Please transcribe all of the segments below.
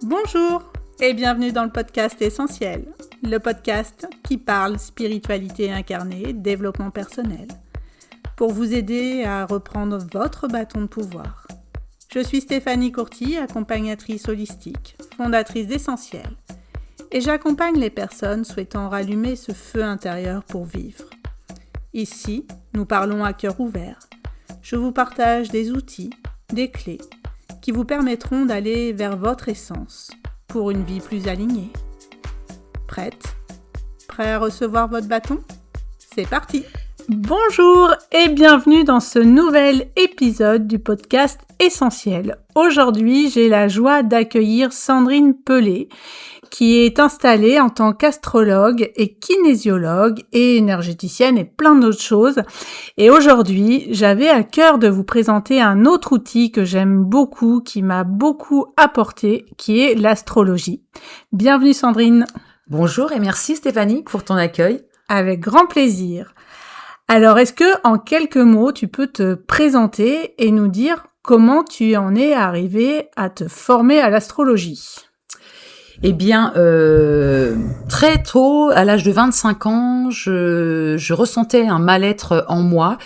Bonjour et bienvenue dans le podcast Essentiel, le podcast qui parle spiritualité incarnée, développement personnel, pour vous aider à reprendre votre bâton de pouvoir. Je suis Stéphanie Courty, accompagnatrice holistique, fondatrice d'Essentiel, et j'accompagne les personnes souhaitant rallumer ce feu intérieur pour vivre. Ici, nous parlons à cœur ouvert. Je vous partage des outils, des clés, qui vous permettront d'aller vers votre essence pour une vie plus alignée. Prête ? Prêt à recevoir votre bâton ? C'est parti ! Bonjour et bienvenue dans ce nouvel épisode du podcast Essentiel. Aujourd'hui, j'ai la joie d'accueillir Sandrine Pelé, qui est installée en tant qu'astrologue et kinésiologue et énergéticienne et plein d'autres choses. Et aujourd'hui, j'avais à cœur de vous présenter un autre outil que j'aime beaucoup, qui m'a beaucoup apporté, qui est l'astrologie. Bienvenue Sandrine. Bonjour et merci Stéphanie pour ton accueil. Avec grand plaisir. Alors, est-ce que, en quelques mots, tu peux te présenter et nous dire comment tu en es arrivé à te former à l'astrologie ? Eh bien, très tôt, à l'âge de 25 ans, je ressentais un mal-être en moi,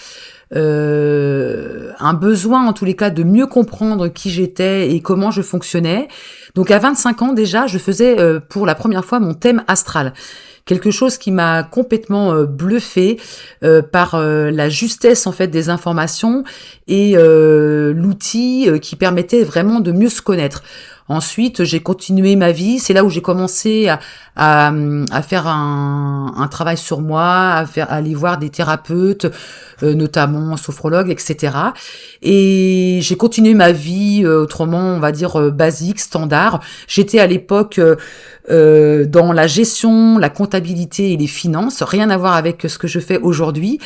un besoin en tous les cas de mieux comprendre qui j'étais et comment je fonctionnais. Donc à 25 ans déjà, je faisais pour la première fois mon thème astral. Quelque chose qui m'a complètement bluffée par la justesse en fait des informations et l'outil qui permettait vraiment de mieux se connaître. Ensuite, j'ai continué ma vie. C'est là où j'ai commencé à faire un travail sur moi, à aller voir des thérapeutes, notamment sophrologues, etc. Et j'ai continué ma vie autrement, on va dire basique, standard. J'étais à l'époque dans la gestion, la comptabilité et les finances, rien à voir avec ce que je fais aujourd'hui.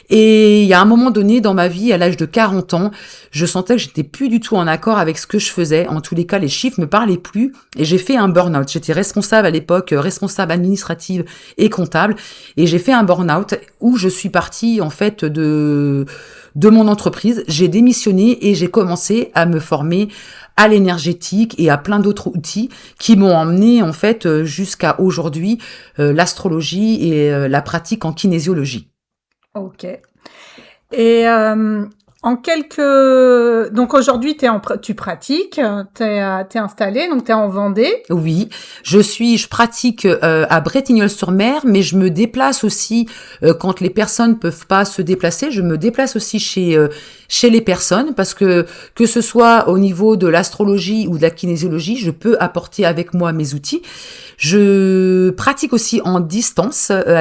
Et il y a un moment donné dans ma vie, à l'âge de 40 ans, je sentais que j'étais plus du tout en accord avec ce que je faisais. En tous les cas, les chiffres me parlaient plus et j'ai fait un burn-out. J'étais responsable à l'époque, responsable administrative et comptable, et j'ai fait un burn-out où je suis partie en fait de mon entreprise. J'ai démissionné et j'ai commencé à me former à l'énergétique et à plein d'autres outils qui m'ont emmené en fait jusqu'à aujourd'hui l'astrologie et la pratique en kinésiologie. Ok. Et en quelques... Donc aujourd'hui, tu pratiques, t'es installée, donc t'es en Vendée. Oui, je pratique à Bretignolles-sur-Mer, mais je me déplace aussi quand les personnes peuvent pas se déplacer. Je me déplace aussi chez les personnes parce que ce soit au niveau de l'astrologie ou de la kinésiologie, je peux apporter avec moi mes outils. Je pratique aussi à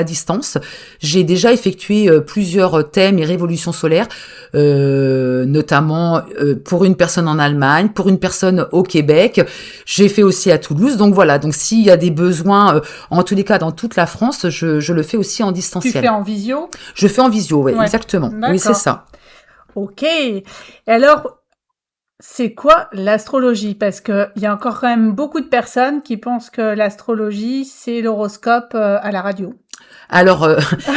distance. J'ai déjà effectué plusieurs thèmes et révolutions solaires, notamment pour une personne en Allemagne, pour une personne au Québec. J'ai fait aussi à Toulouse. Donc voilà, donc s'il y a des besoins, en tous les cas dans toute la France, je le fais aussi en distanciel. Tu fais en visio ? Je fais en visio, oui, ouais. Exactement. D'accord. Oui, c'est ça. Ok. Et alors, c'est quoi l'astrologie ? Parce que il y a encore quand même beaucoup de personnes qui pensent que l'astrologie, c'est l'horoscope à la radio. Alors,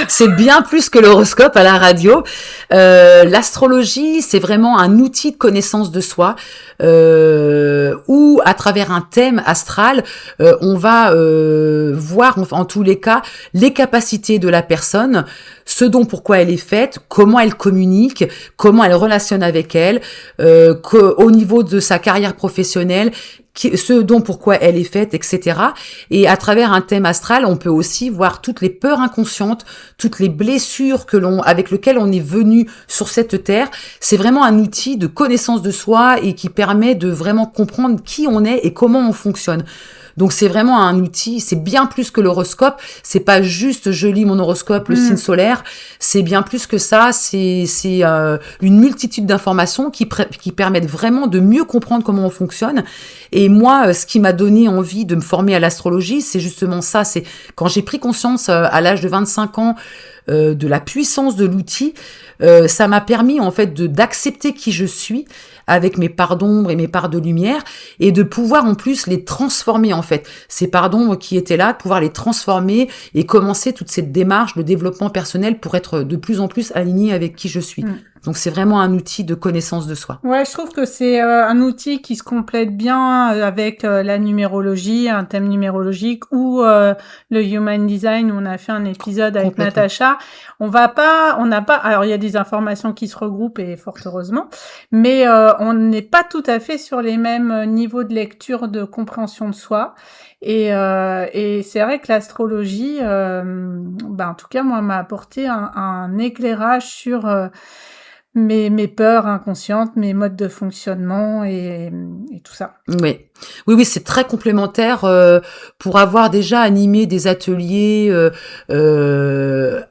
c'est bien plus que l'horoscope à la radio. L'astrologie, c'est vraiment un outil de connaissance de soi où, à travers un thème astral, on va voir, en tous les cas, les capacités de la personne, ce dont pourquoi elle est faite, comment elle communique, comment elle relationne avec elle, au niveau de sa carrière professionnelle, ce dont pourquoi elle est faite, etc. Et à travers un thème astral, on peut aussi voir toutes les peurs inconscientes, toutes les blessures avec lesquelles on est venu sur cette terre. C'est vraiment un outil de connaissance de soi et qui permet de vraiment comprendre qui on est et comment on fonctionne. Donc c'est vraiment un outil, c'est bien plus que l'horoscope, c'est pas juste je lis mon horoscope, le signe solaire, c'est bien plus que ça, c'est une multitude d'informations qui permettent vraiment de mieux comprendre comment on fonctionne. Et moi, ce qui m'a donné envie de me former à l'astrologie, c'est justement ça, c'est quand j'ai pris conscience à l'âge de 25 ans de la puissance de l'outil, ça m'a permis en fait d'accepter qui je suis avec mes parts d'ombre et mes parts de lumière et de pouvoir en plus les transformer en fait. Ces parts d'ombre qui étaient là, de pouvoir les transformer et commencer toute cette démarche de développement personnel pour être de plus en plus aligné avec qui je suis. Donc c'est vraiment un outil de connaissance de soi. Ouais, je trouve que c'est un outil qui se complète bien avec la numérologie, un thème numérologique ou le human design où on a fait un épisode avec Natacha. On n'a pas, alors il y a des informations qui se regroupent et fort heureusement, mais on n'est pas tout à fait sur les mêmes niveaux de lecture, de compréhension de soi. Et c'est vrai que l'astrologie, en tout cas moi, m'a apporté un éclairage sur mes peurs inconscientes, mes modes de fonctionnement et tout ça. Oui, c'est très complémentaire pour avoir déjà animé des ateliers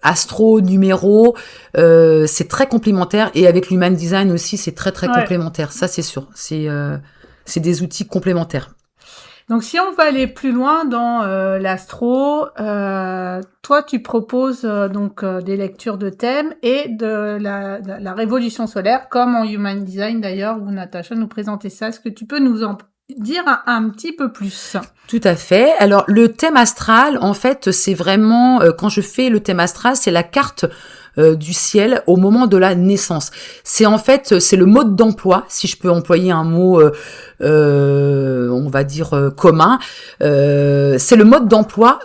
astro, numéro, c'est très complémentaire et avec l'human design aussi, c'est très complémentaire, ça c'est sûr. C'est des outils complémentaires. Donc, si on veut aller plus loin dans l'astro, toi, tu proposes des lectures de thèmes et de la révolution solaire, comme en Human Design d'ailleurs, où Natacha nous présentait ça. Est-ce que tu peux nous en dire un petit peu plus? Tout à fait. Alors, le thème astral, en fait, c'est vraiment, quand je fais le thème astral, c'est la carte du ciel au moment de la naissance. C'est en fait, c'est le mode d'emploi, si je peux employer un mot, on va dire commun. C'est le mode d'emploi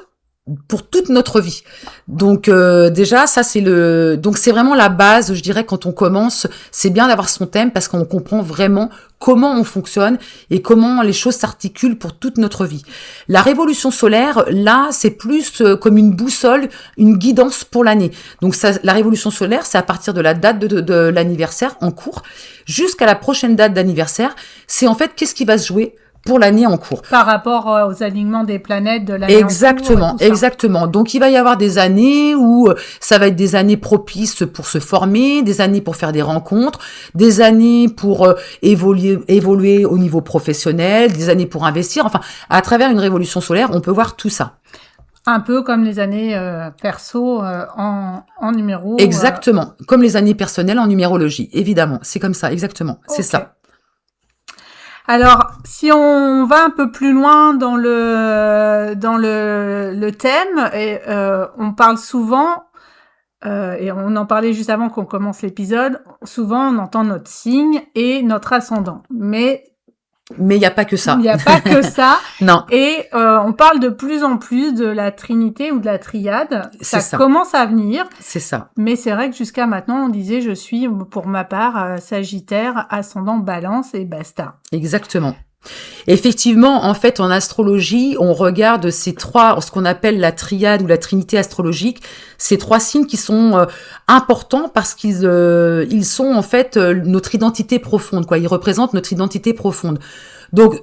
pour toute notre vie. Donc déjà ça c'est vraiment la base, je dirais, quand on commence, c'est bien d'avoir son thème parce qu'on comprend vraiment comment on fonctionne et comment les choses s'articulent pour toute notre vie. La révolution solaire, là, c'est plus comme une boussole, une guidance pour l'année. Donc ça, la révolution solaire, c'est à partir de la date de l'anniversaire en cours jusqu'à la prochaine date d'anniversaire. C'est en fait qu'est-ce qui va se jouer pour l'année en cours. Par rapport aux alignements des planètes de l'année en cours. Exactement. Donc, il va y avoir des années où ça va être des années propices pour se former, des années pour faire des rencontres, des années pour évoluer au niveau professionnel, des années pour investir. Enfin, à travers une révolution solaire, on peut voir tout ça. Un peu comme les années perso en numéro. Exactement. Comme les années personnelles en numérologie. Évidemment. C'est comme ça. Exactement. Okay. C'est ça. Alors, si on va un peu plus loin dans le thème, et on parle souvent, et on en parlait juste avant qu'on commence l'épisode, souvent on entend notre signe et notre ascendant. Mais il n'y a pas que ça. Il n'y a pas que ça. Non. Et on parle de plus en plus de la trinité ou de la triade. Ça commence à venir. C'est ça. Mais c'est vrai que jusqu'à maintenant, on disait je suis, pour ma part, Sagittaire, ascendant Balance et basta. Exactement. Effectivement, en fait, en astrologie, on regarde ces trois, ce qu'on appelle la triade ou la trinité astrologique, ces trois signes qui sont importants parce qu'ils sont en fait notre identité profonde, quoi. Ils représentent notre identité profonde. Donc,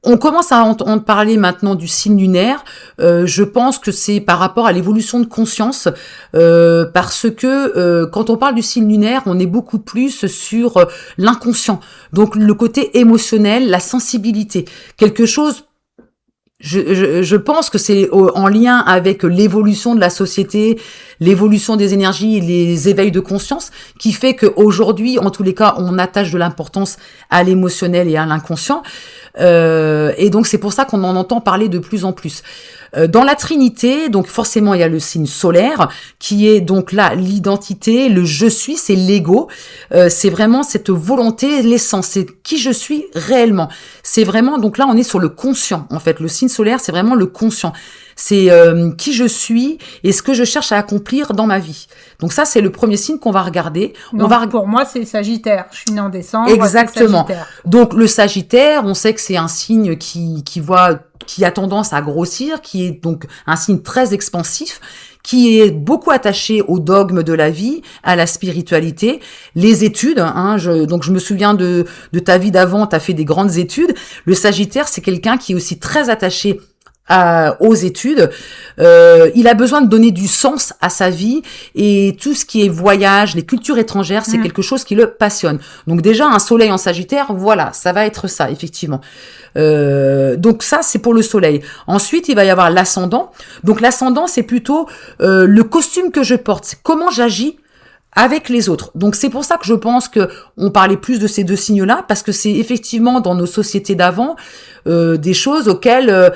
on commence à entendre parler maintenant du signe lunaire. Je pense que c'est par rapport à l'évolution de conscience, parce que quand on parle du signe lunaire, on est beaucoup plus sur l'inconscient. Donc le côté émotionnel, la sensibilité, quelque chose. Je pense que c'est en lien avec l'évolution de la société, l'évolution des énergies et les éveils de conscience qui fait qu'aujourd'hui, en tous les cas, on attache de l'importance à l'émotionnel et à l'inconscient. Et donc, c'est pour ça qu'on en entend parler de plus en plus. Dans la Trinité, donc forcément, il y a le signe solaire qui est donc là l'identité, le je suis, c'est l'ego. C'est vraiment cette volonté, l'essence, c'est qui je suis réellement. C'est vraiment, donc là, on est sur le conscient, en fait. Le signe solaire, c'est vraiment le conscient. C'est qui je suis et ce que je cherche à accomplir dans ma vie. Donc ça, c'est le premier signe qu'on va regarder. Pour moi, c'est Sagittaire. Je suis née en décembre. Exactement. Donc le Sagittaire, on sait que c'est un signe qui a tendance à grossir, qui est donc un signe très expansif, qui est beaucoup attaché au dogme de la vie, à la spiritualité, les études. Donc je me souviens de ta vie d'avant, tu as fait des grandes études. Le Sagittaire, c'est quelqu'un qui est aussi très attaché aux études. Il a besoin de donner du sens à sa vie et tout ce qui est voyage, les cultures étrangères, c'est quelque chose qui le passionne. Donc déjà, un soleil en Sagittaire, voilà, ça va être ça, effectivement. Donc ça, c'est pour le soleil. Ensuite, il va y avoir l'ascendant. Donc l'ascendant, c'est plutôt le costume que je porte, c'est comment j'agis avec les autres. Donc c'est pour ça que je pense que on parlait plus de ces deux signes-là, parce que c'est effectivement dans nos sociétés d'avant des choses auxquelles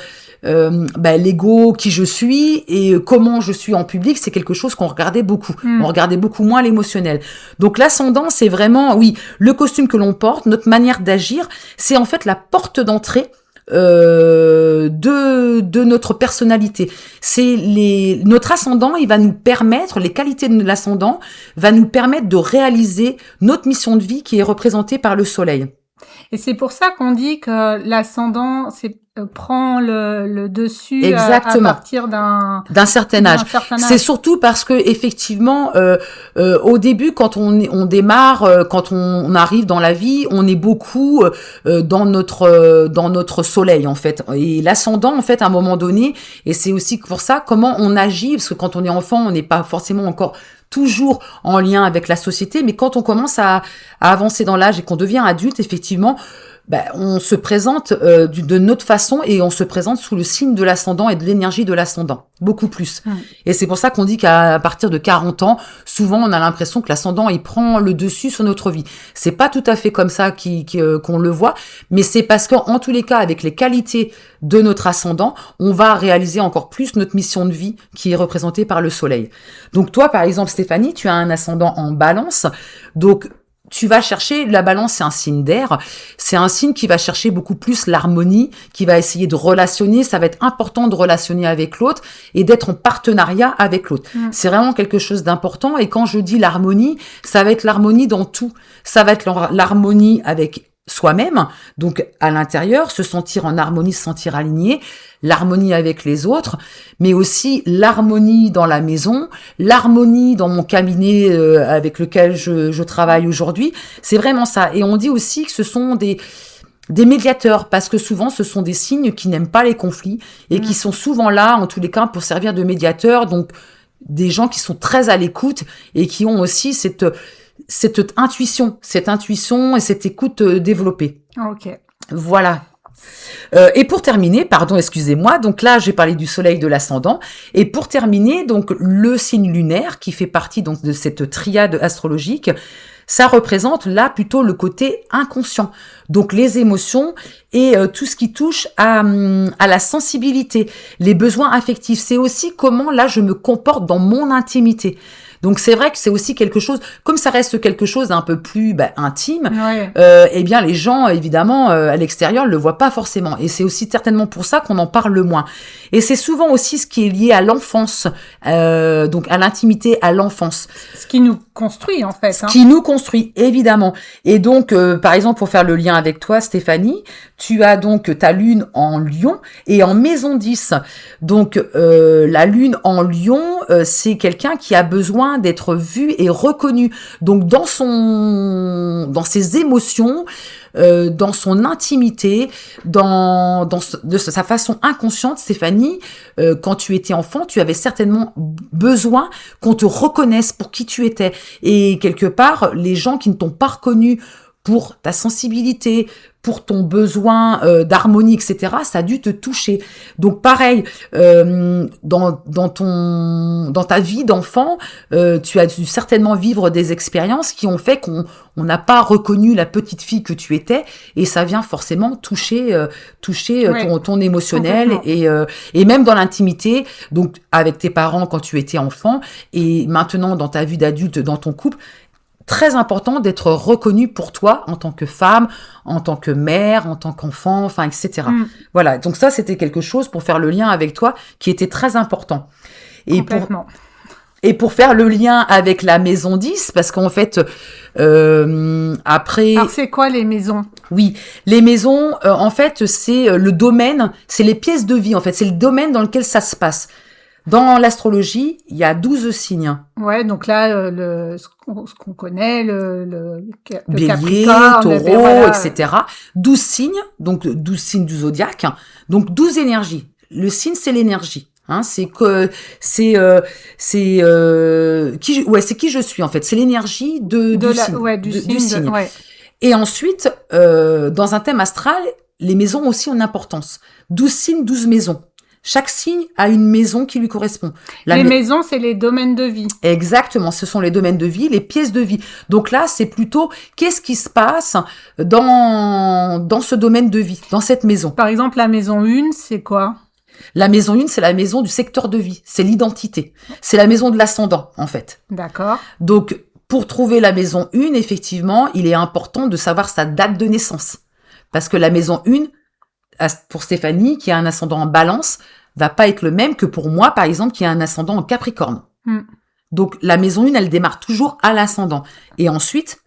l'ego, qui je suis et comment je suis en public, c'est quelque chose qu'on regardait beaucoup. On regardait beaucoup moins l'émotionnel. Donc l'ascendant, c'est vraiment, oui, le costume que l'on porte, notre manière d'agir, c'est en fait la porte d'entrée de notre personnalité. Notre ascendant, il va nous permettre, les qualités de l'ascendant va nous permettre de réaliser notre mission de vie qui est représentée par le soleil. Et c'est pour ça qu'on dit que l'ascendant prend le dessus à partir d'un certain âge. C'est surtout parce que effectivement, au début, quand on démarre, quand on arrive dans la vie, on est beaucoup dans notre soleil en fait. Et l'ascendant en fait, à un moment donné, et c'est aussi pour ça comment on agit, parce que quand on est enfant, on n'est pas forcément encore toujours en lien avec la société, mais quand on commence à avancer dans l'âge et qu'on devient adulte, effectivement, on se présente de notre façon et on se présente sous le signe de l'ascendant et de l'énergie de l'ascendant, beaucoup plus. Et c'est pour ça qu'on dit qu'à partir de 40 ans, souvent on a l'impression que l'ascendant il prend le dessus sur notre vie. C'est pas tout à fait comme ça qu'on le voit, mais c'est parce qu'en tous les cas, avec les qualités de notre ascendant, on va réaliser encore plus notre mission de vie qui est représentée par le soleil. Donc toi, par exemple, Stéphanie, tu as un ascendant en balance, donc tu vas chercher, la balance c'est un signe d'air, c'est un signe qui va chercher beaucoup plus l'harmonie, qui va essayer de relationner, ça va être important de relationner avec l'autre et d'être en partenariat avec l'autre. C'est vraiment quelque chose d'important et quand je dis l'harmonie, ça va être l'harmonie dans tout. Ça va être l'harmonie avec soi-même, donc à l'intérieur, se sentir en harmonie, se sentir aligné, l'harmonie avec les autres, mais aussi l'harmonie dans la maison, l'harmonie dans mon cabinet avec lequel je travaille aujourd'hui. C'est vraiment ça. Et on dit aussi que ce sont des médiateurs, parce que souvent ce sont des signes qui n'aiment pas les conflits et qui sont souvent là, en tous les cas, pour servir de médiateurs, donc des gens qui sont très à l'écoute et qui ont aussi cette intuition et cette écoute développée. Ok. Voilà. Et pour terminer, excusez-moi, donc là j'ai parlé du soleil, de l'ascendant, et pour terminer, donc le signe lunaire qui fait partie donc de cette triade astrologique, ça représente là plutôt le côté inconscient, donc les émotions et tout ce qui touche à la sensibilité, les besoins affectifs. C'est aussi comment là je me comporte dans mon intimité. Donc c'est vrai que c'est aussi quelque chose, comme ça reste quelque chose d'un peu plus intime, eh bien les gens évidemment à l'extérieur le voient pas forcément, et c'est aussi certainement pour ça qu'on en parle moins. Et c'est souvent aussi ce qui est lié à l'enfance, donc à l'intimité, à l'enfance. Ce qui nous construit en fait. Ce qui nous construit évidemment. Et donc par exemple pour faire le lien avec toi Stéphanie, tu as donc ta lune en Lion et en maison 10. Donc la lune en Lion, c'est quelqu'un qui a besoin d'être vu et reconnu. Donc dans ses émotions, dans son intimité, de sa façon inconsciente, Stéphanie, quand tu étais enfant, tu avais certainement besoin qu'on te reconnaisse pour qui tu étais. Et quelque part, les gens qui ne t'ont pas reconnu pour ta sensibilité, pour ton besoin d'harmonie, etc., ça a dû te toucher. Donc pareil, dans ta vie d'enfant, tu as dû certainement vivre des expériences qui ont fait qu'on n'a pas reconnu la petite fille que tu étais, et ça vient forcément toucher ton émotionnel et même dans l'intimité, donc avec tes parents quand tu étais enfant, et maintenant dans ta vie d'adulte, dans ton couple. Très important d'être reconnu pour toi en tant que femme, en tant que mère, en tant qu'enfant, enfin, etc. Voilà, donc ça, c'était quelque chose pour faire le lien avec toi qui était très important. Et pour faire le lien avec la maison 10, parce qu'en fait, après... Alors, c'est quoi les maisons ? Oui, les maisons, en fait, c'est le domaine, c'est les pièces de vie, en fait. C'est le domaine dans lequel ça se passe. Dans l'astrologie, il y a 12 signes. Ouais, donc là, ce qu'on connaît, le Bélier, Taureau, etc. 12 signes, donc 12 signes du zodiaque. Donc 12 énergies. Le signe, c'est l'énergie. C'est qui je suis en fait. C'est l'énergie du signe. Ouais. Et ensuite, dans un thème astral, les maisons aussi ont une importance. 12 signes, 12 maisons. Chaque signe a une maison qui lui correspond. Les maisons, c'est les domaines de vie. Exactement, ce sont les domaines de vie, les pièces de vie. Donc là, c'est plutôt qu'est-ce qui se passe dans ce domaine de vie, dans cette maison. Par exemple, la maison 1, c'est quoi ? La maison 1, c'est la maison du secteur de vie, c'est l'identité. C'est la maison de l'ascendant, en fait. D'accord. Donc, pour trouver la maison 1, effectivement, il est important de savoir sa date de naissance. Parce que la maison 1, pour Stéphanie, qui a un ascendant en balance, va pas être le même que pour moi, par exemple, qui a un ascendant en capricorne. Donc, la maison 1, elle démarre toujours à l'ascendant. Et ensuite,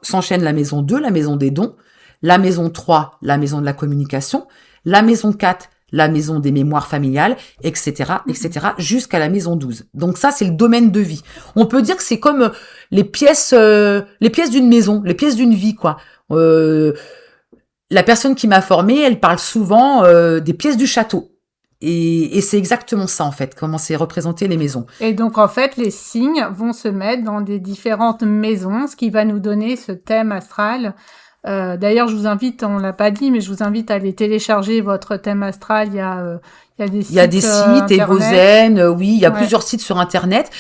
s'enchaîne la maison 2, la maison des dons, la maison 3, la maison de la communication, la maison 4, la maison des mémoires familiales, etc., jusqu'à la maison 12. Donc ça, c'est le domaine de vie. On peut dire que c'est comme les pièces d'une maison, les pièces d'une vie, quoi. La personne qui m'a formée, elle parle souvent des pièces du château. Et c'est exactement ça, en fait, comment c'est représenté les maisons. Et donc, en fait, les signes vont se mettre dans des différentes maisons, ce qui va nous donner ce thème astral. D'ailleurs, je vous invite, on l'a pas dit, mais je vous invite à aller télécharger votre thème astral. Il y a des sites. Il y a des sites, Evozen, oui, il y a plusieurs sites sur Internet.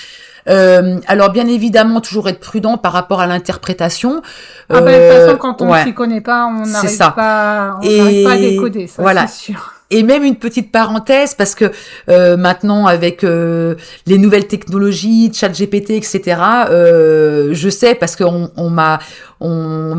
Alors bien évidemment, toujours être prudent par rapport à l'interprétation. De toute façon, quand on ne s'y connaît pas, on n'arrive pas à décoder, ça, voilà. c'est sûr. Et même une petite parenthèse, parce que maintenant, avec les nouvelles technologies, ChatGPT, etc., je sais, parce qu'on m'a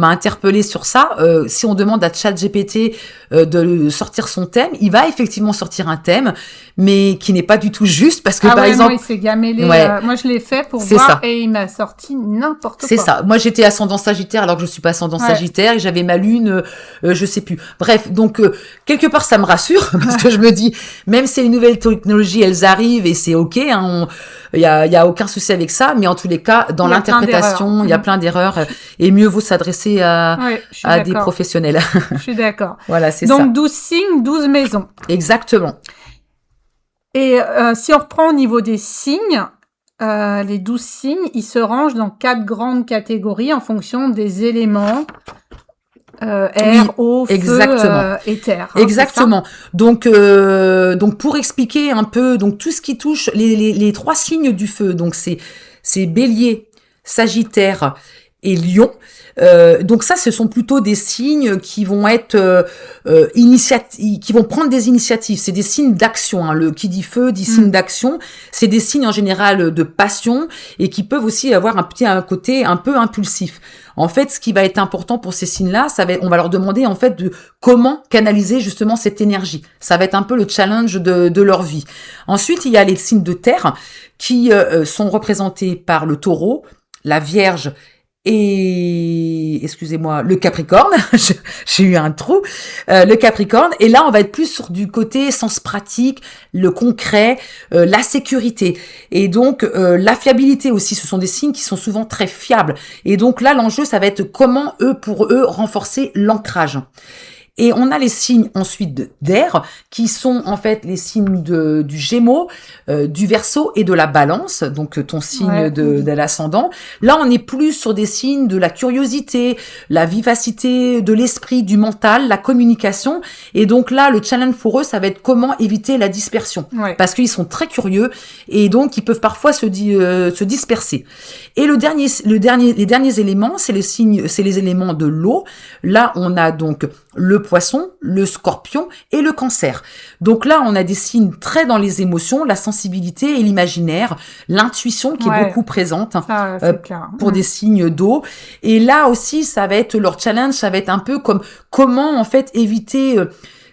interpellé sur ça, si on demande à ChatGPT de sortir son thème, il va effectivement sortir un thème, mais qui n'est pas du tout juste, parce que par exemple... moi, il s'est gamellé. Moi, je l'ai fait pour c'est voir, ça. Et il m'a sorti n'importe quoi. C'est ça. Moi, j'étais ascendant Sagittaire, alors que je suis pas ascendant Sagittaire, et j'avais ma lune, je sais plus. Bref, donc, quelque part, ça me rassure, parce que je me dis, même si les nouvelles technologies, elles arrivent, et c'est OK, hein, il y a aucun souci avec ça, mais en tous les cas, dans l'interprétation, il y a plein d'erreurs, et mieux vaut s'adresser à des professionnels. Je suis d'accord. Voilà, c'est donc, ça. Donc, 12 signes, 12 maisons. Exactement. Et si on reprend au niveau des signes, les 12 signes, ils se rangent dans 4 grandes catégories en fonction des éléments air, eau, feu et terre. Exactement. Donc pour expliquer un peu, donc tout ce qui touche les 3 signes du feu, donc c'est Bélier, Sagittaire et Lion. Donc ça, ce sont plutôt des signes qui vont être qui vont prendre des initiatives. C'est des signes d'action. Hein. Qui dit feu dit signe d'action. C'est des signes en général de passion et qui peuvent aussi avoir un côté un peu impulsif. En fait, ce qui va être important pour ces signes-là, on va leur demander en fait de comment canaliser justement cette énergie. Ça va être un peu le challenge de leur vie. Ensuite, il y a les signes de terre qui sont représentés par le Taureau, la Vierge et, excusez-moi, le Capricorne, j'ai eu un trou, le Capricorne, et là on va être plus sur du côté sens pratique, le concret, la sécurité, et donc la fiabilité aussi, ce sont des signes qui sont souvent très fiables, et donc là l'enjeu ça va être comment pour eux renforcer l'ancrage. Et on a les signes ensuite d'air, qui sont en fait les signes du Gémeaux, du Verseau et de la Balance, donc ton signe de l'ascendant. Là, on est plus sur des signes de la curiosité, la vivacité de l'esprit, du mental, la communication. Et donc là, le challenge pour eux, ça va être comment éviter la dispersion. Parce qu'ils sont très curieux et donc ils peuvent parfois se disperser. Et les derniers éléments, c'est les éléments de l'eau. Là, on a donc le Poisson, le Scorpion et le Cancer. Donc là, on a des signes très dans les émotions, la sensibilité et l'imaginaire, l'intuition qui est beaucoup présente pour des signes d'eau. Et là aussi, ça va être leur challenge, ça va être un peu comme comment en fait éviter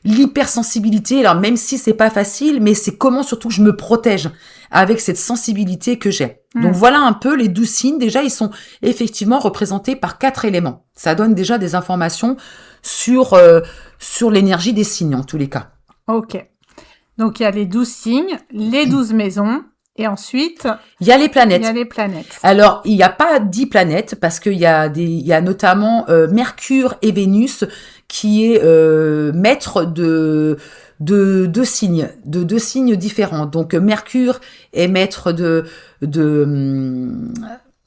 l'hypersensibilité. Alors même si c'est pas facile, mais c'est comment surtout je me protège avec cette sensibilité que j'ai. Donc voilà un peu les 12 signes. Déjà, ils sont effectivement représentés par 4 éléments. Ça donne déjà des informations sur l'énergie des signes en tous les cas. Ok. Donc il y a les 12 signes, les 12 maisons, et ensuite... Il y a les planètes. Alors, il n'y a pas 10 planètes, parce qu'il y a notamment Mercure et Vénus, qui est maître de deux signes différents. Donc Mercure est maître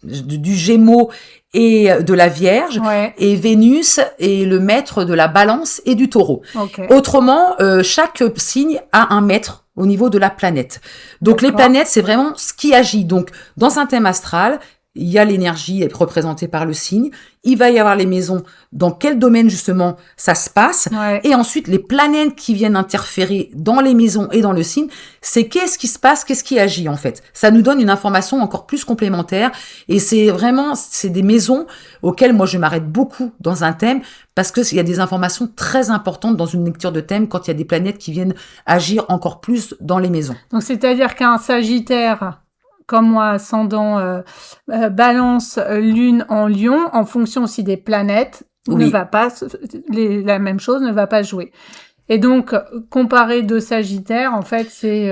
du Gémeaux et de la Vierge, et Vénus est le maître de la Balance et du Taureau. Autrement, chaque signe a un maître au niveau de la planète. Donc les planètes, c'est vraiment ce qui agit. Donc dans un thème astral, il y a l'énergie représentée par le signe, il va y avoir les maisons, dans quel domaine justement ça se passe, et ensuite les planètes qui viennent interférer dans les maisons et dans le signe, c'est qu'est-ce qui se passe, qu'est-ce qui agit en fait. Ça nous donne une information encore plus complémentaire, et c'est des maisons auxquelles moi je m'arrête beaucoup dans un thème, parce qu'il y a des informations très importantes dans une lecture de thème quand il y a des planètes qui viennent agir encore plus dans les maisons. Donc c'est-à-dire qu'un Sagittaire comme moi, ascendant Balance, Lune en Lion, en fonction aussi des planètes, Oui. la même chose ne va pas jouer. Et donc, comparer deux Sagittaires, en fait, c'est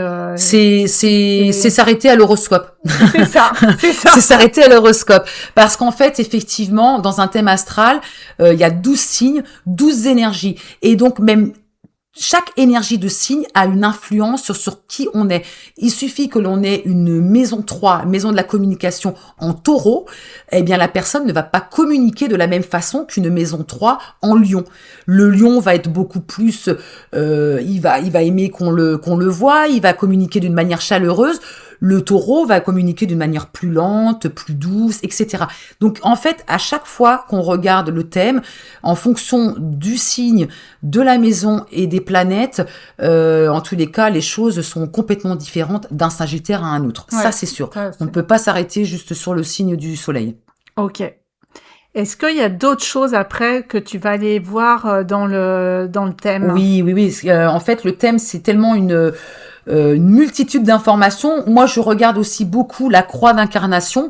s'arrêter à l'horoscope. C'est ça. C'est s'arrêter à l'horoscope. Parce qu'en fait, effectivement, dans un thème astral, il y a 12 signes, 12 énergies. Et donc, même chaque énergie de signe a une influence sur qui on est. Il suffit que l'on ait une maison 3, maison de la communication en taureau, eh bien la personne ne va pas communiquer de la même façon qu'une maison 3 en lion. Le lion va être beaucoup plus, il va aimer qu'on le voit, il va communiquer d'une manière chaleureuse. Le taureau va communiquer d'une manière plus lente, plus douce, etc. Donc, en fait, à chaque fois qu'on regarde le thème, en fonction du signe, de la maison et des planètes, en tous les cas, les choses sont complètement différentes d'un Sagittaire à un autre. Ouais, ça, c'est sûr. On ne peut pas s'arrêter juste sur le signe du soleil. Ok. Est-ce qu'il y a d'autres choses après que tu vas aller voir dans le thème ? Oui. En fait, le thème, c'est tellement une multitude d'informations. Moi, je regarde aussi beaucoup la croix d'incarnation.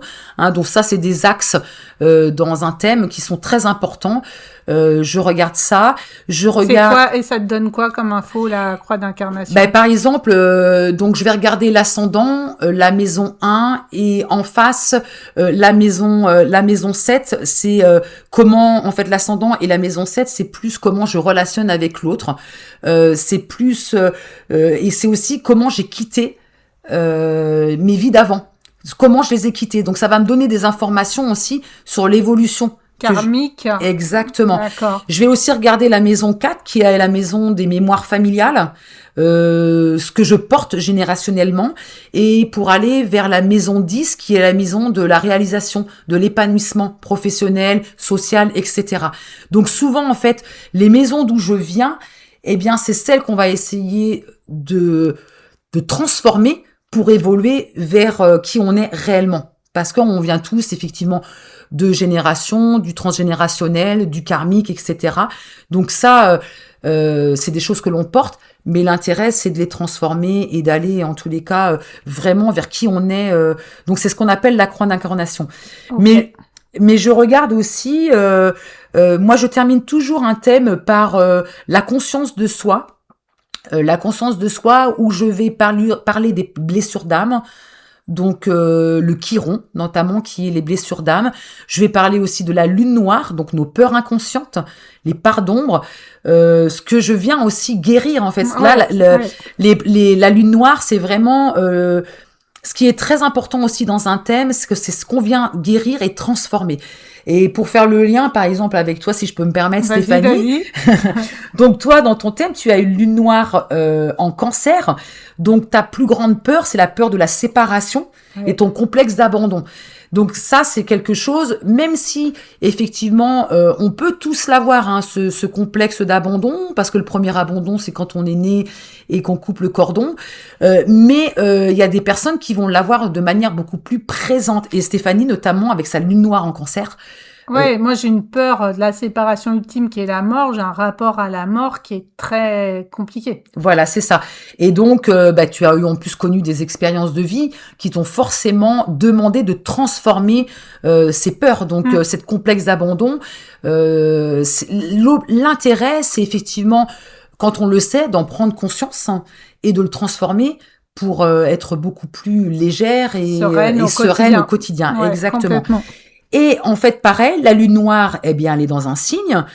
Donc ça, c'est des axes dans un thème qui sont très importants. Je regarde ça. C'est quoi, et ça te donne quoi comme info, la croix d'incarnation ? Par exemple, donc je vais regarder l'ascendant, la maison 1, et en face, la maison 7, c'est comment, en fait, l'ascendant et la maison 7, c'est plus comment je relationne avec l'autre. C'est plus, et c'est aussi comment j'ai quitté mes vies d'avant. Comment je les ai quittées. Donc ça va me donner des informations aussi sur l'évolution. Karmique. Exactement. D'accord. Je vais aussi regarder la maison 4, qui est la maison des mémoires familiales, ce que je porte générationnellement, et pour aller vers la maison 10, qui est la maison de la réalisation, de l'épanouissement professionnel, social, etc. Donc souvent, en fait, les maisons d'où je viens, eh bien, c'est celles qu'on va essayer de transformer pour évoluer vers qui on est réellement. Parce qu'on vient tous, effectivement, de génération, du transgénérationnel, du karmique, etc. Donc ça, c'est des choses que l'on porte, mais l'intérêt, c'est de les transformer et d'aller, en tous les cas, vraiment vers qui on est. Donc c'est ce qu'on appelle la croix d'incarnation. Okay. Mais je regarde aussi, moi je termine toujours un thème par la conscience de soi. La conscience de soi, où je vais parler des blessures d'âme. Donc le chiron, notamment, qui est les blessures d'âme. Je vais parler aussi de la lune noire, donc nos peurs inconscientes, les parts d'ombre, ce que je viens aussi guérir, en fait. Là, la lune noire, c'est vraiment... ce qui est très important aussi dans un thème, c'est que c'est ce qu'on vient guérir et transformer. Et pour faire le lien, par exemple, avec toi, si je peux me permettre, Stéphanie. Donc, toi, dans ton thème, tu as une lune noire en Cancer. Donc, ta plus grande peur, c'est la peur de la séparation et ton complexe d'abandon. Donc, ça, c'est quelque chose, même si, effectivement, on peut tous l'avoir, hein, ce complexe d'abandon, parce que le premier abandon, c'est quand on est né et qu'on coupe le cordon. Mais il y a des personnes qui vont l'avoir de manière beaucoup plus présente. Et Stéphanie, notamment, avec sa lune noire en Cancer. Ouais, moi j'ai une peur de la séparation ultime qui est la mort. J'ai un rapport à la mort qui est très compliqué. Voilà, c'est ça. Et donc, tu as eu en plus connu des expériences de vie qui t'ont forcément demandé de transformer ces peurs. Donc, cette complexe d'abandon. L'intérêt, c'est effectivement, quand on le sait, d'en prendre conscience et de le transformer pour être beaucoup plus légère et sereine au quotidien. Ouais, exactement. Complètement. Et en fait, pareil, la lune noire, eh bien, elle est dans un signe.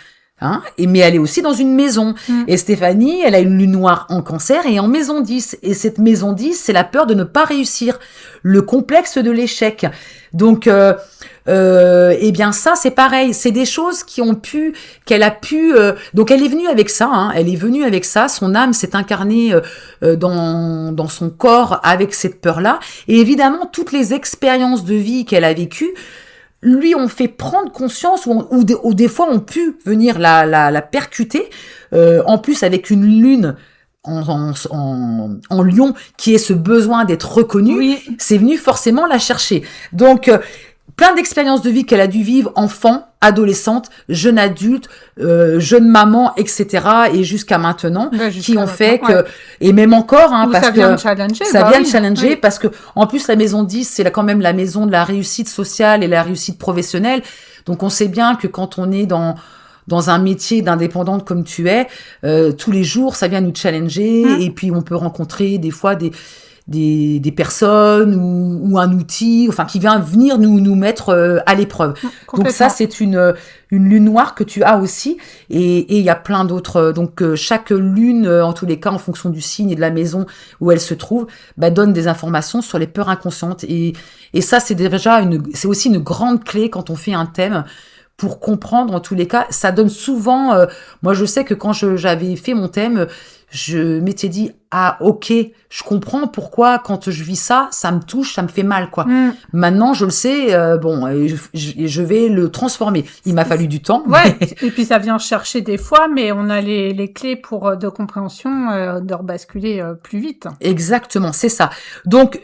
hein, mais elle est aussi dans une maison. Et Stéphanie, elle a une lune noire en Cancer et en maison 10. Et cette maison 10, c'est la peur de ne pas réussir, le complexe de l'échec. Donc, eh bien ça, c'est pareil. C'est des choses qu'elle a pu. Donc, elle est venue avec ça. Hein, elle est venue avec ça. Son âme s'est incarnée dans son corps avec cette peur-là. Et évidemment, toutes les expériences de vie qu'elle a vécues lui ont fait prendre conscience ou des fois ont pu venir la percuter. En plus, avec une lune en Lion, qui est ce besoin d'être reconnue, c'est venu forcément la chercher. Donc, plein d'expériences de vie qu'elle a dû vivre, enfant, adolescente, jeune adulte, jeune maman, etc. et jusqu'à maintenant, qui ont fait que, et même encore, hein, parce que ça vient de challenger, parce que, en plus, la maison 10, c'est quand même la maison de la réussite sociale et la réussite professionnelle. Donc, on sait bien que quand on est dans un métier d'indépendante comme tu es, tous les jours, ça vient nous challenger, et puis on peut rencontrer des fois des personnes ou un outil, enfin, qui vient venir nous mettre à l'épreuve. Donc ça, c'est une lune noire que tu as aussi, et il y a plein d'autres. Donc chaque lune, en tous les cas, en fonction du signe et de la maison où elle se trouve, donne des informations sur les peurs inconscientes. Et ça, c'est déjà c'est aussi une grande clé quand on fait un thème. Pour comprendre, en tous les cas, ça donne souvent... moi, je sais que quand j'avais fait mon thème, je m'étais dit, ah, ok, je comprends pourquoi, quand je vis ça, ça me touche, ça me fait mal, quoi. Maintenant, je le sais, je vais le transformer. Il m'a fallu du temps. Ouais, et puis ça vient chercher des fois, mais on a les clés de compréhension, de rebasculer plus vite. Exactement, c'est ça. Donc,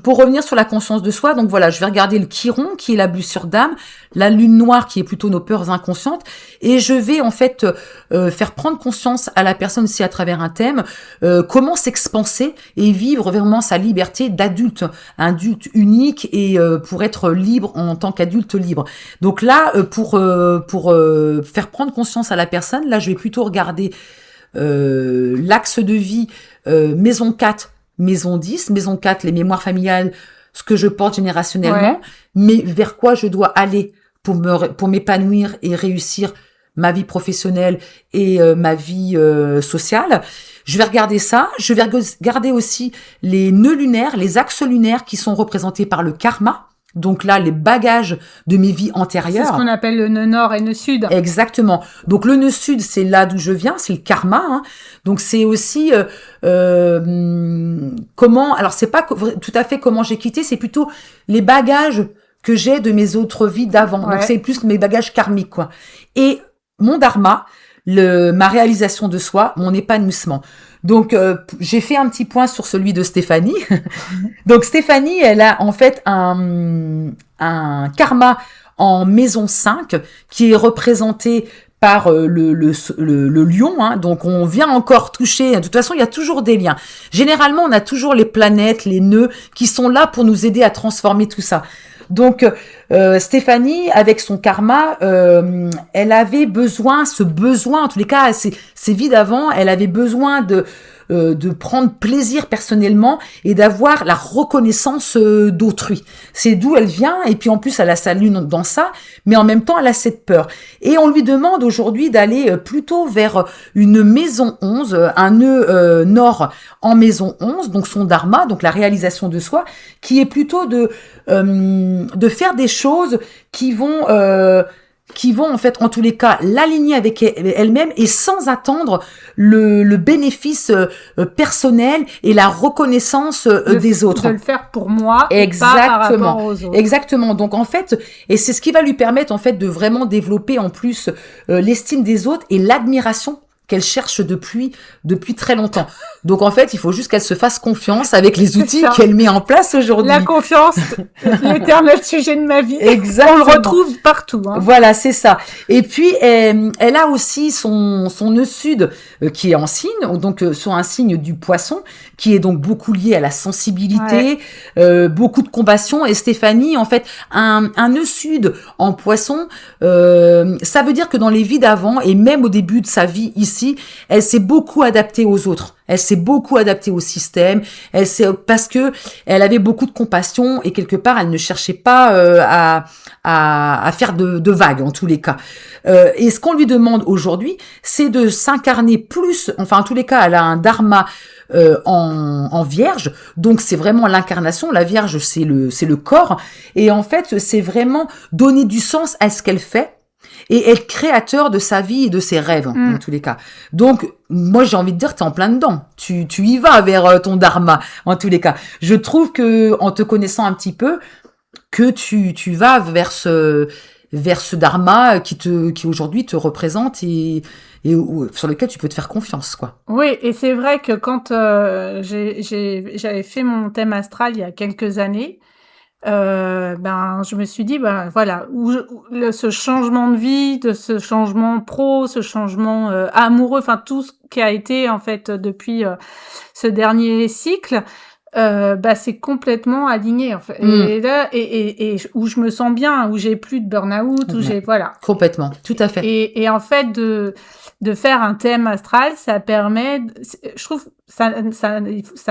pour revenir sur la conscience de soi, donc voilà, je vais regarder le Chiron, qui est la blessure d'âme, la lune noire, qui est plutôt nos peurs inconscientes, et je vais, en fait, faire prendre conscience à la personne, si à travers un thème, comment s'expanser et vivre vraiment sa liberté d'adulte, un adulte unique, et pour être libre en tant qu'adulte libre. Donc là, pour faire prendre conscience à la personne, là, je vais plutôt regarder l'axe de vie maison 4, maison 10, maison 4, les mémoires familiales, ce que je porte générationnellement, mais vers quoi je dois aller pour m'épanouir et réussir ma vie professionnelle et ma vie sociale. Je vais regarder ça. Je vais regarder aussi les nœuds lunaires, les axes lunaires qui sont représentés par le karma. Donc là, les bagages de mes vies antérieures. C'est ce qu'on appelle le nœud nord et nœud sud. Exactement. Donc le nœud sud, c'est là d'où je viens, c'est le karma. Hein. Donc c'est aussi comment. Alors c'est pas tout à fait comment j'ai quitté, c'est plutôt les bagages que j'ai de mes autres vies d'avant. Donc c'est plus mes bagages karmiques, quoi. Et mon dharma, ma réalisation de soi, mon épanouissement. Donc, j'ai fait un petit point sur celui de Stéphanie. Donc, Stéphanie, elle a en fait un karma en maison 5 qui est représenté par le lion. Hein. Donc, on vient encore toucher. De toute façon, il y a toujours des liens. Généralement, on a toujours les planètes, les nœuds qui sont là pour nous aider à transformer tout ça. Donc, Stéphanie, avec son karma, elle avait besoin, en tous les cas, ses vies d'avant, elle avait besoin de prendre plaisir personnellement et d'avoir la reconnaissance d'autrui. C'est d'où elle vient, et puis en plus elle a sa lune dans ça, mais en même temps elle a cette peur. Et on lui demande aujourd'hui d'aller plutôt vers une maison 11, un nœud nord en maison 11, donc son dharma, donc la réalisation de soi, qui est plutôt de faire des choses qui vont en fait, en tous les cas, l'aligner avec elle-même et sans attendre le bénéfice personnel et la reconnaissance des autres. De le faire pour moi, exactement, et pas par rapport aux autres. Exactement. Donc, en fait, et c'est ce qui va lui permettre, en fait, de vraiment développer en plus l'estime des autres et l'admiration qu'elle cherche depuis très longtemps. Donc, en fait, il faut juste qu'elle se fasse confiance avec les outils qu'elle met en place aujourd'hui. La confiance, l'éternel sujet de ma vie. Exactement. On le retrouve partout. Hein. Voilà, c'est ça. Et puis, elle a aussi son nœud sud qui est en signe, donc sur un signe du poisson, qui est donc beaucoup lié à la sensibilité, beaucoup de compassion. Et Stéphanie, en fait, un nœud sud en poisson, ça veut dire que dans les vies d'avant, et même au début de sa vie ici, aussi, elle s'est beaucoup adaptée aux autres. Elle s'est beaucoup adaptée au système. Parce que elle avait beaucoup de compassion et quelque part, elle ne cherchait pas à faire de vagues en tous les cas. Et ce qu'on lui demande aujourd'hui, c'est de s'incarner plus. Enfin, en tous les cas, elle a un dharma en vierge, donc c'est vraiment l'incarnation. La vierge, c'est le corps, et en fait, c'est vraiment donner du sens à ce qu'elle fait et être créateur de sa vie et de ses rêves, en tous les cas. Donc, moi, j'ai envie de dire, t'es en plein dedans. Tu y vas vers ton dharma, en tous les cas. Je trouve que, en te connaissant un petit peu, que tu vas vers ce dharma qui aujourd'hui te représente et sur lequel tu peux te faire confiance, quoi. Oui, et c'est vrai que quand j'avais fait mon thème astral il y a quelques années, je me suis dit, voilà, ce changement de vie, de ce changement pro, ce changement amoureux, enfin tout ce qui a été en fait depuis ce dernier cycle, c'est complètement aligné en fait. Et là, et où je me sens bien, où j'ai plus de burn-out, où j'ai voilà. Complètement, tout à fait. Et en fait de faire un thème astral, ça permet, je trouve, ça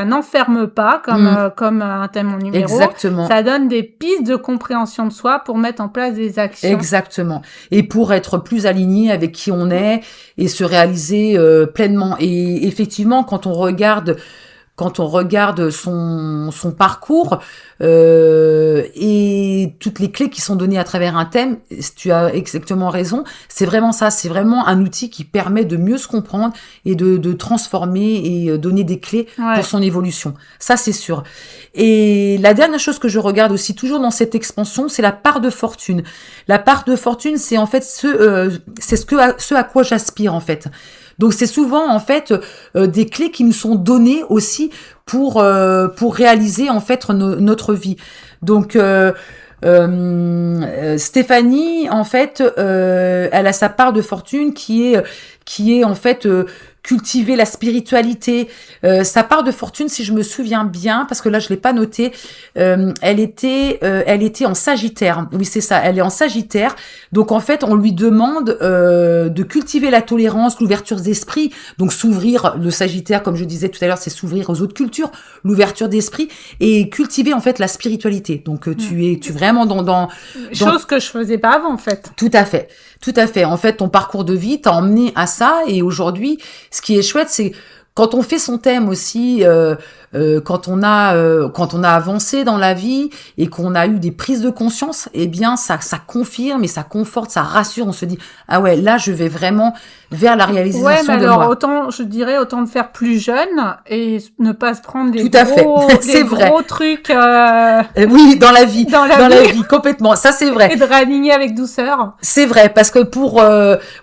n'enferme pas comme un thème en numéro. Exactement. Ça donne des pistes de compréhension de soi pour mettre en place des actions. Exactement. Et pour être plus aligné avec qui on est et se réaliser pleinement. Et effectivement, quand on regarde son parcours et toutes les clés qui sont données à travers un thème, tu as exactement raison. C'est vraiment ça. C'est vraiment un outil qui permet de mieux se comprendre et de transformer et donner des clés pour son évolution. Ça, c'est sûr. Et la dernière chose que je regarde aussi, toujours dans cette expansion, c'est la part de fortune. La part de fortune, c'est en fait ce à quoi j'aspire, en fait. Donc c'est souvent en fait des clés qui nous sont données aussi pour réaliser en fait notre vie. Donc Stéphanie en fait elle a sa part de fortune qui est en fait cultiver la spiritualité. Sa part de fortune, si je me souviens bien, parce que là je l'ai pas noté, elle était en Sagittaire. Oui, c'est ça, elle est en Sagittaire. Donc en fait, on lui demande de cultiver la tolérance, l'ouverture d'esprit, donc s'ouvrir. Le Sagittaire, comme je disais tout à l'heure, c'est s'ouvrir aux autres cultures, l'ouverture d'esprit et cultiver en fait la spiritualité. Donc tu es vraiment dans chose que je faisais pas avant en fait. Tout à fait. Tout à fait. En fait, ton parcours de vie t'a emmené à ça. Et aujourd'hui, ce qui est chouette, c'est quand on fait son thème aussi, quand on a avancé dans la vie et qu'on a eu des prises de conscience, eh bien, ça confirme et ça conforte, ça rassure. On se dit, ah ouais, là, je vais vraiment vers la réalisation de moi. Autant de faire plus jeune et ne pas se prendre des gros trucs. Oui, dans la vie. Dans la vie, complètement. Ça, c'est vrai. Et de réaligner avec douceur. C'est vrai, parce que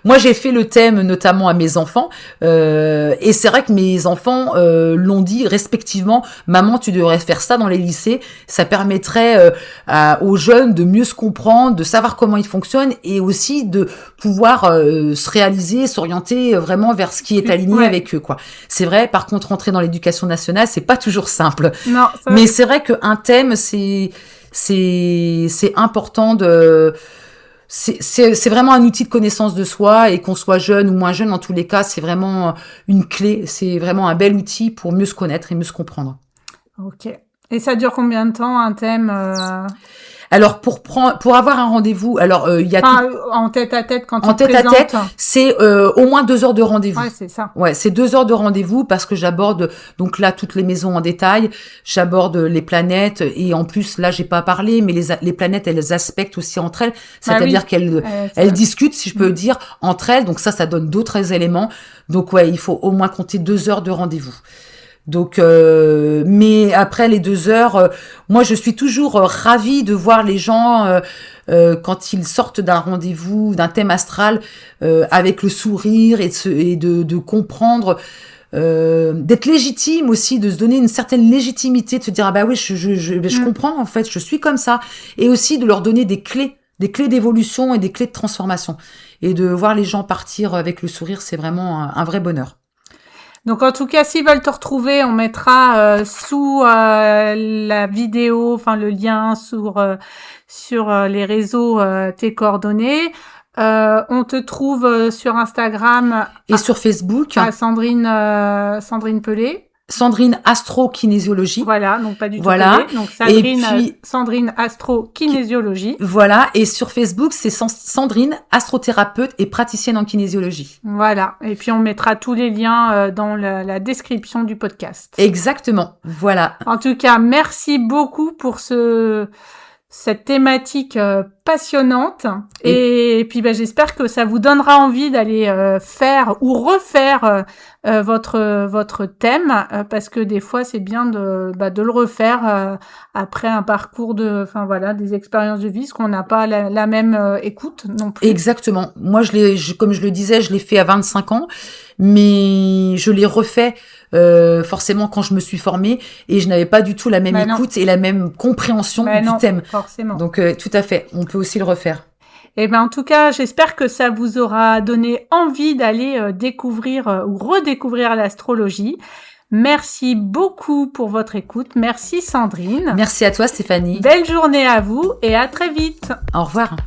moi, j'ai fait le thème notamment à mes enfants, et c'est vrai que mes enfants l'ont dit respectivement, maman, tu devrais faire ça dans les lycées. Ça permettrait aux jeunes de mieux se comprendre, de savoir comment ils fonctionnent et aussi de pouvoir se réaliser, s'orienter vraiment vers ce qui est aligné avec eux, quoi. C'est vrai, par contre, rentrer dans l'éducation nationale, c'est pas toujours simple. Non, mais c'est vrai qu'un thème, c'est important c'est vraiment un outil de connaissance de soi, et qu'on soit jeune ou moins jeune, en tous les cas, c'est vraiment une clé, c'est vraiment un bel outil pour mieux se connaître et mieux se comprendre. Ok. Et ça dure combien de temps, un thème Alors pour avoir un rendez-vous, alors il y a en tête à tête quand en tête à tête, c'est au moins 2 heures de rendez-vous. Ouais, c'est ça. Ouais, c'est 2 heures de rendez-vous parce que j'aborde donc là toutes les maisons en détail, j'aborde les planètes, et en plus là j'ai pas parlé, mais les planètes elles aspectent aussi entre elles, c'est-à-dire qu'elles discutent, si je peux dire, entre elles, donc ça donne d'autres éléments. Donc ouais, il faut au moins compter 2 heures de rendez-vous. Donc, mais après les 2 heures, moi je suis toujours ravie de voir les gens quand ils sortent d'un rendez-vous, d'un thème astral, avec le sourire et de comprendre, d'être légitime aussi, de se donner une certaine légitimité, de se dire ah bah oui je comprends en fait, je suis comme ça, et aussi de leur donner des clés d'évolution et des clés de transformation, et de voir les gens partir avec le sourire, c'est vraiment un vrai bonheur. Donc en tout cas, s'ils veulent te retrouver, on mettra sous la vidéo, enfin le lien sur les réseaux, tes coordonnées. On te trouve sur Instagram Et sur Facebook, à Sandrine Pelé. Sandrine Astro-Kinésiologie. Voilà, donc pas du tout Voilà. Pelé. Donc Et puis, Sandrine Astro-Kinésiologie. voilà. Et sur Facebook, c'est Sandrine, astrothérapeute et praticienne en kinésiologie. Voilà. Et puis on mettra tous les liens dans la description du podcast. Exactement. Voilà. En tout cas, merci beaucoup pour cette thématique passionnante. Et puis j'espère que ça vous donnera envie d'aller faire ou refaire votre thème, parce que des fois c'est bien de le refaire après un parcours des expériences de vie, parce qu'on n'a pas la même écoute non plus. Exactement. Moi, comme je le disais, je l'ai fait à 25 ans, mais je l'ai refait forcément quand je me suis formée, et je n'avais pas du tout la même écoute et la même compréhension du thème. Forcément. Donc tout à fait, on peut aussi le refaire. Et en tout cas, j'espère que ça vous aura donné envie d'aller découvrir ou redécouvrir l'astrologie. Merci beaucoup pour votre écoute. Merci Sandrine. Merci à toi Stéphanie. Belle journée à vous et à très vite. Au revoir.